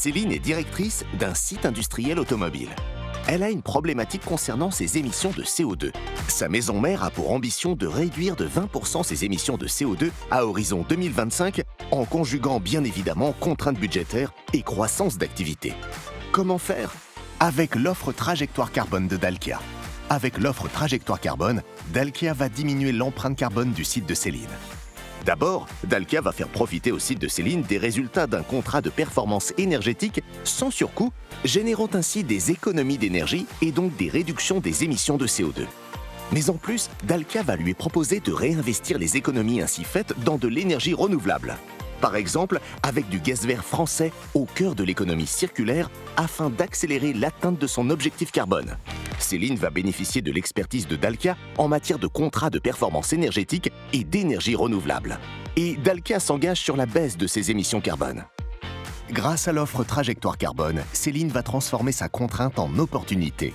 Céline est directrice d'un site industriel automobile. Elle a une problématique concernant ses émissions de CO2. Sa maison mère a pour ambition de réduire de 20% ses émissions de CO2 à horizon 2025 en conjuguant bien évidemment contraintes budgétaires et croissance d'activité. Comment faire? Avec l'offre Trajectoire Carbone de Dalkia. Avec l'offre Trajectoire Carbone, Dalkia va diminuer l'empreinte carbone du site de Céline. D'abord, Dalkia va faire profiter au site de Céline des résultats d'un contrat de performance énergétique sans surcoût, générant ainsi des économies d'énergie et donc des réductions des émissions de CO2. Mais en plus, Dalkia va lui proposer de réinvestir les économies ainsi faites dans de l'énergie renouvelable. Par exemple, avec du gaz vert français au cœur de l'économie circulaire afin d'accélérer l'atteinte de son objectif carbone. Céline va bénéficier de l'expertise de Dalkia en matière de contrats de performance énergétique et d'énergie renouvelable. Et Dalkia s'engage sur la baisse de ses émissions carbone. Grâce à l'offre Trajectoire Carbone, Céline va transformer sa contrainte en opportunité.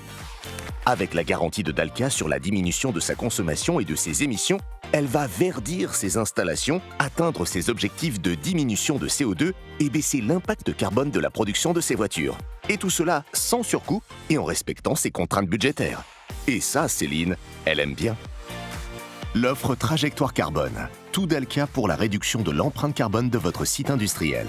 Avec la garantie de Dalkia sur la diminution de sa consommation et de ses émissions, elle va verdir ses installations, atteindre ses objectifs de diminution de CO2 et baisser l'impact carbone de la production de ses voitures. Et tout cela sans surcoût et en respectant ses contraintes budgétaires. Et ça, Céline, elle aime bien. L'offre Trajectoire Carbone. Tout Dalkia pour la réduction de l'empreinte carbone de votre site industriel.